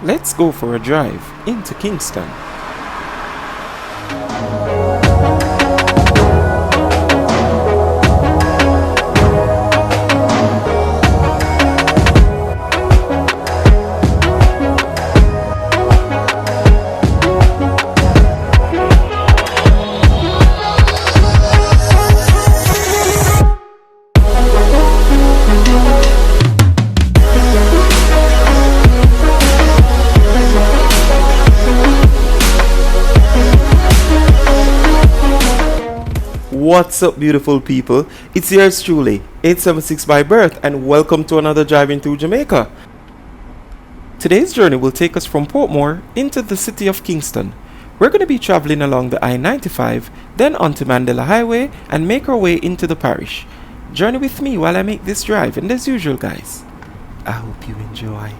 Let's go for a drive into Kingston. What's up, beautiful people? It's yours truly, 876 by birth, and welcome to another driving through Jamaica. Today's journey will take us from Portmore into the city of Kingston. We're going to be traveling along the I-95, then onto Mandela Highway, and make our way into the parish. Journey with me while I make this drive, and as usual, guys, I hope you enjoy.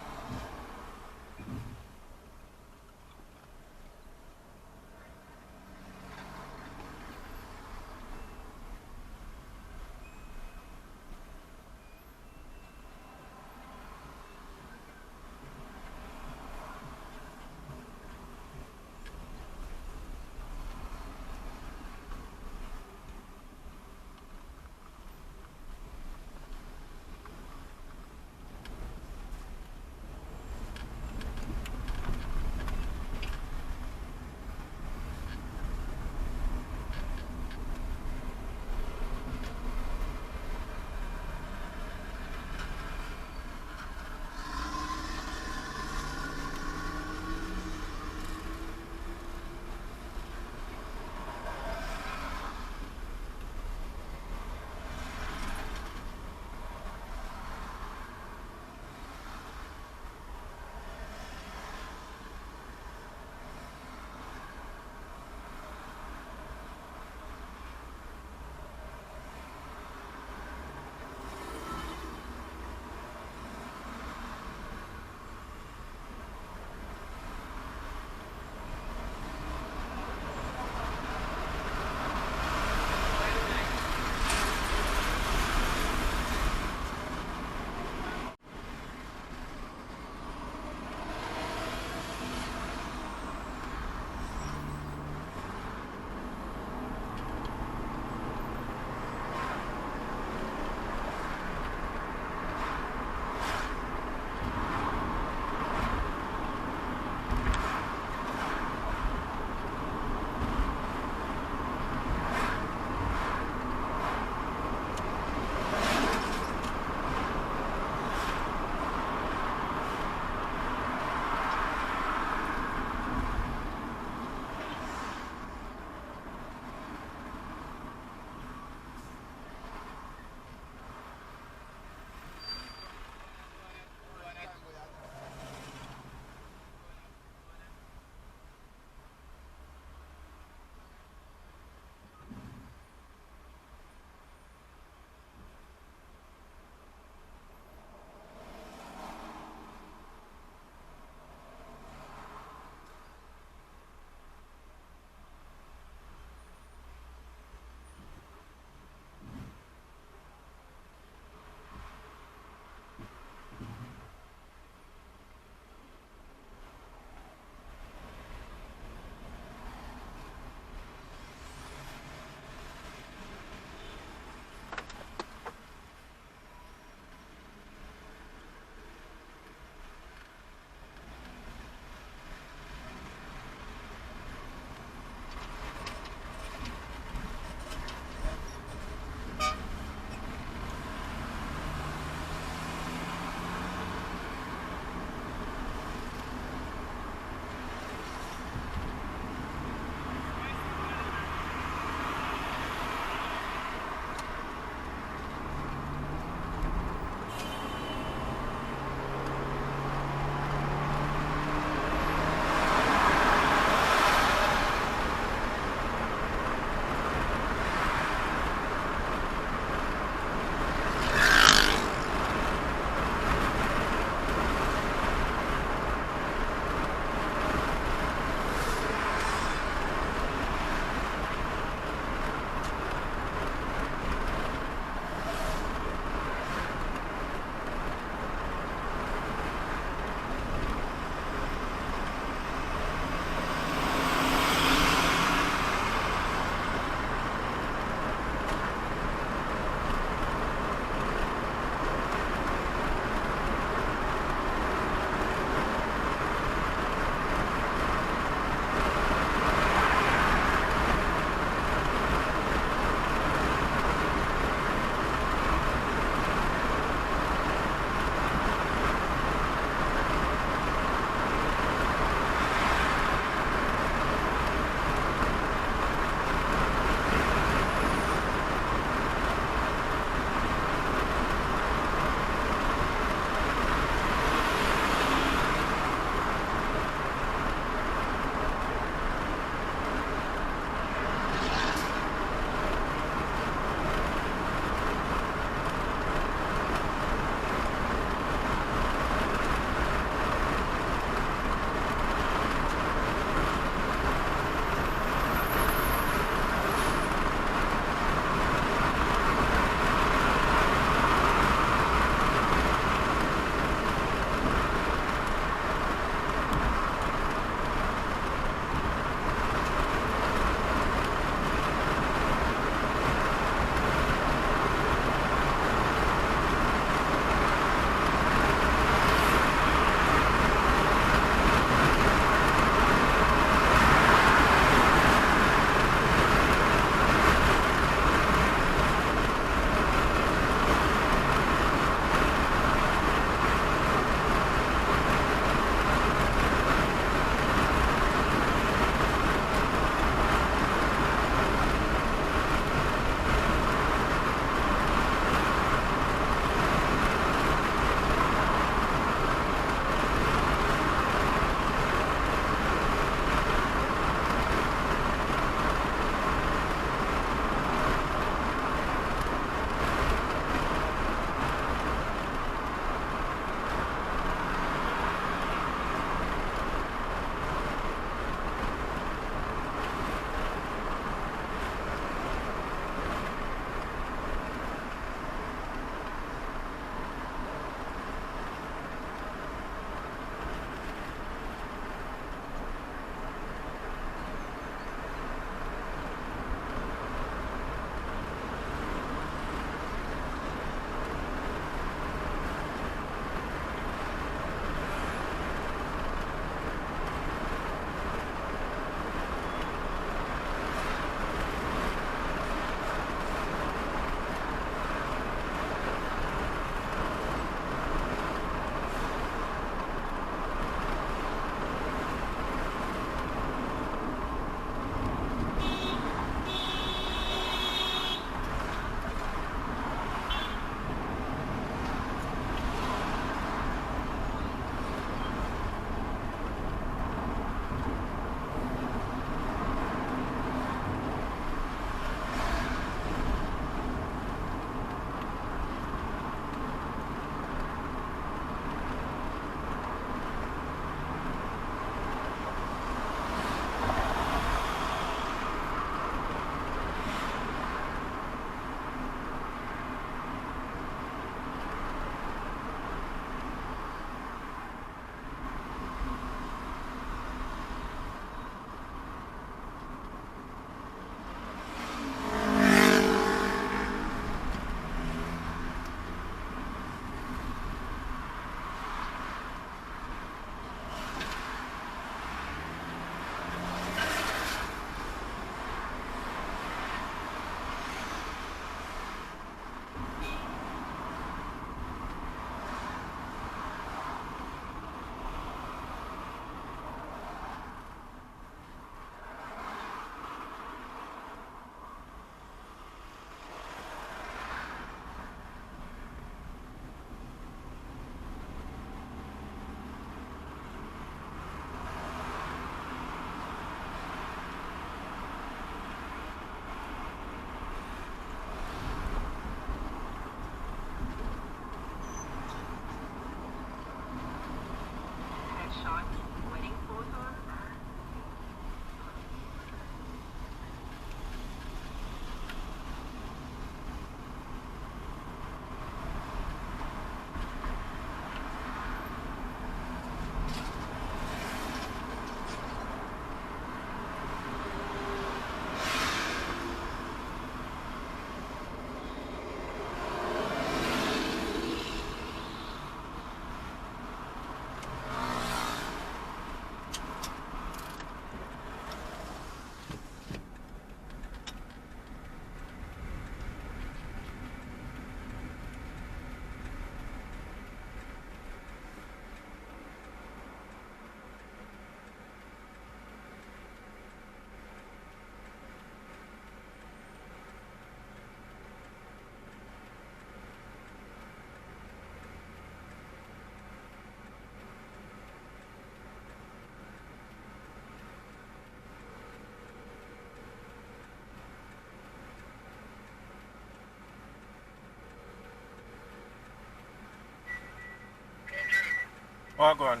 Oh, go on.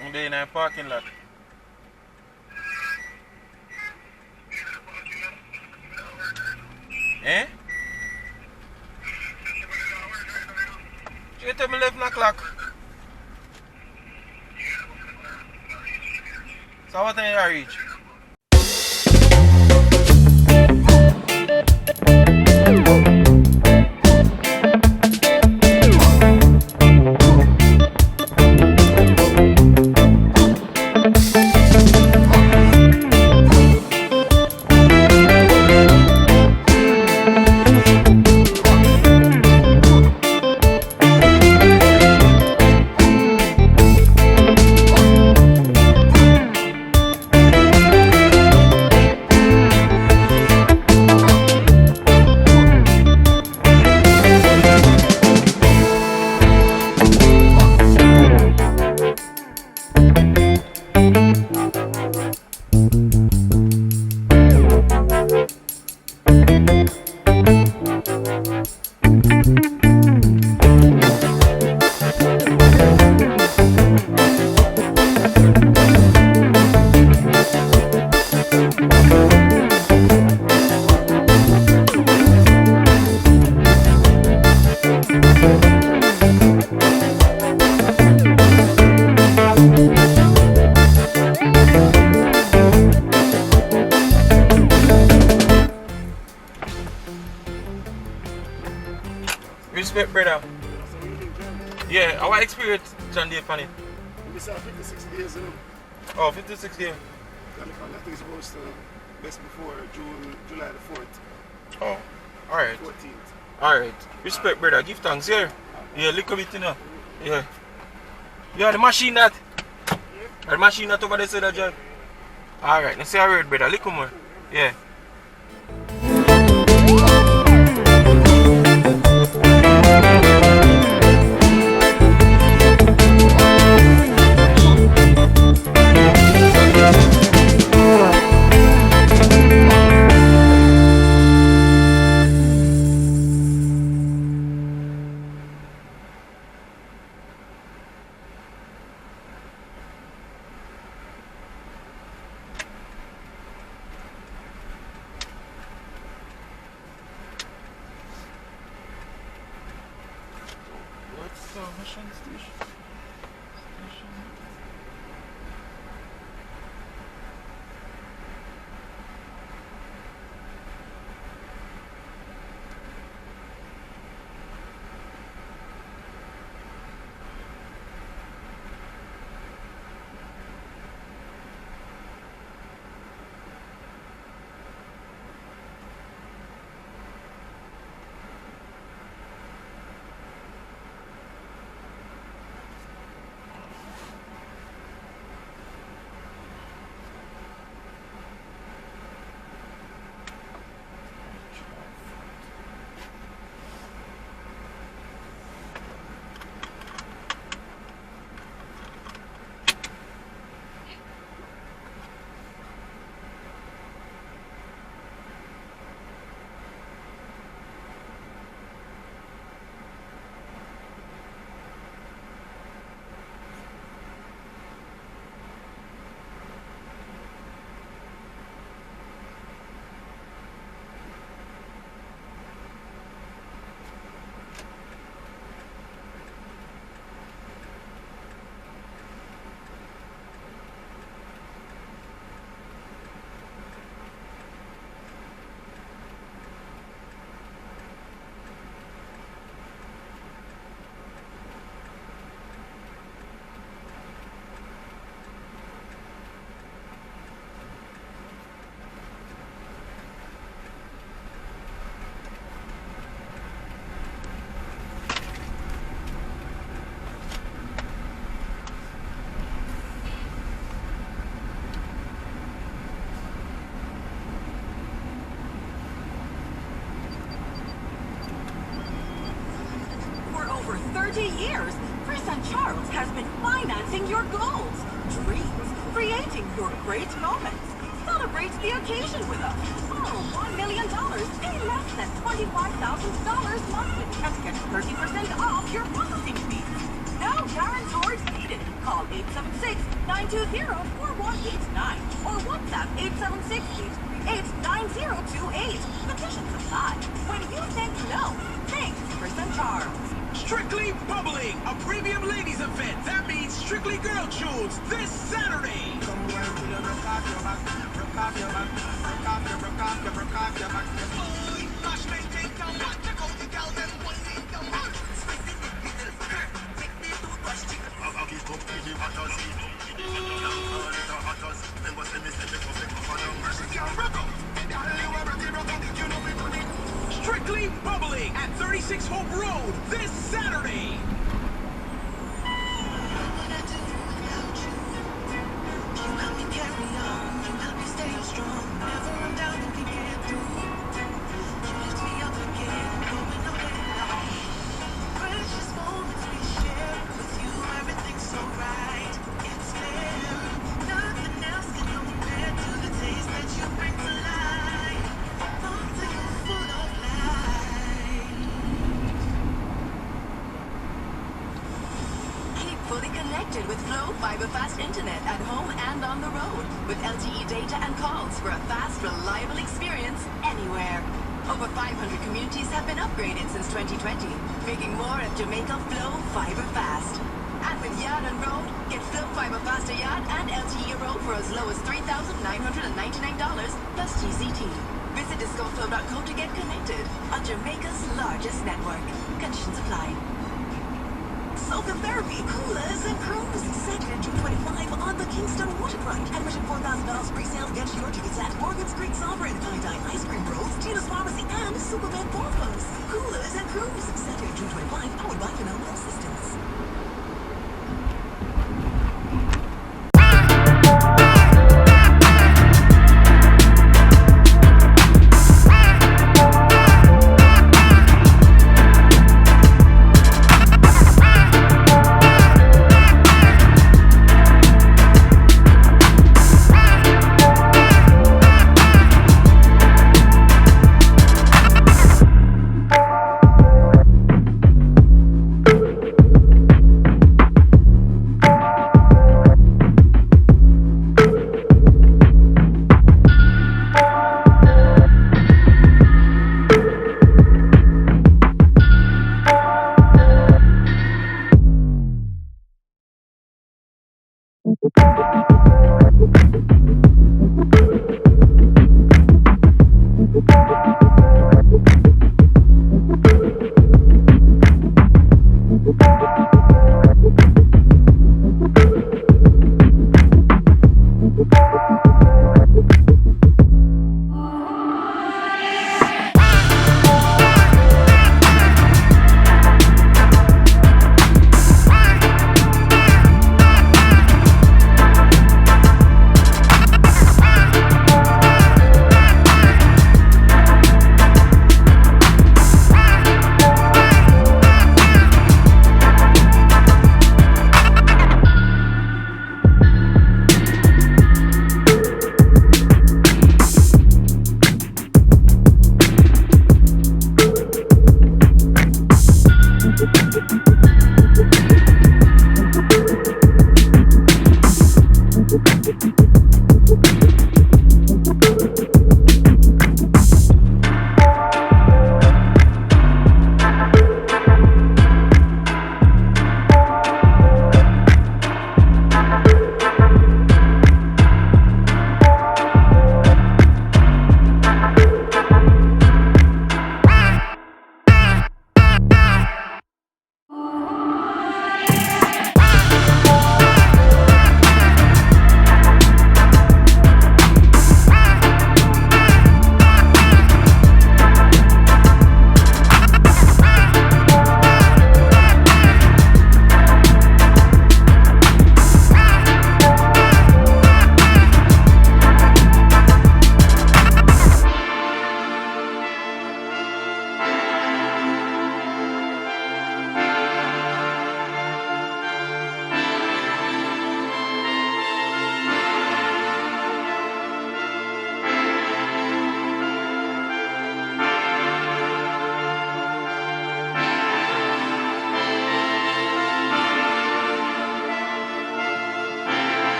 I'm in a parking lot. Eh? You tell me 11 o'clock. So what time you reach? Respect, brother. Yeah, our experience, John Day, funny. We saw 56 days, you know. Oh, 56 days. I think it's supposed to best before July the 4th. Oh, alright. 14th. Alright. Respect, brother. Give thanks here. Yeah, LiQWYD, you know. Yeah. Yeah, the machine that. The machine that over there said that, John. Alright, let's say a word, brother. LiQWYD. Yeah. Mission station. For 30 years, Chris and Charles has been financing your goals, dreams, creating your great moments. Celebrate the occasion with us. Oh, $1 million. Pay less than $25,000 monthly and get 30% off your call 876-920-4189 or WhatsApp 876-838-9028. Conditions apply. When you think no, think Chris and Charles. Strictly Bubbling, a premium ladies event. That means strictly girl tunes this Saturday. Strictly Bubbling at 36 Hope Road this Saturday. Fully connected with Flow Fiber Fast Internet at home and on the road, with LTE data and calls for a fast, reliable experience anywhere. Over 500 communities have been upgraded since 2020, making more of Jamaica Flow Fiber Fast. And with Yard and Road, get Flow Fiber Faster Yard and LTE Road for as low as $3,999 plus GCT. Visit discoflow.co to get connected on Jamaica's largest network. Conditions apply. Soca Therapy, Coolers and Cruise. Saturday, June 25 on the Kingston waterfront. Admission $4,000 pre-sale. Get your tickets at Morgan's Creek Sovereign, Tie-Dye Ice Cream Rolls, Tina's Pharmacy, and Superman Portmore. Coolers and Cruise. Saturday, June 25, powered by Phenomenal Systems.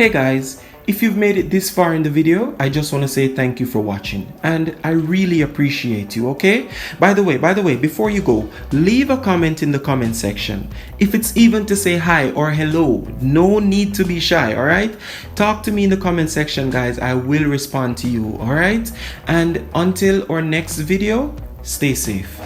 Hey guys, if you've made it this far in the video, I just want to say thank you for watching, and I really appreciate you, okay? By the way, before you go, leave a comment in the comment section. If it's even to say hi or hello, no need to be shy, all right? Talk to me in the comment section, guys. I will respond to you, all right? And until our next video, stay safe.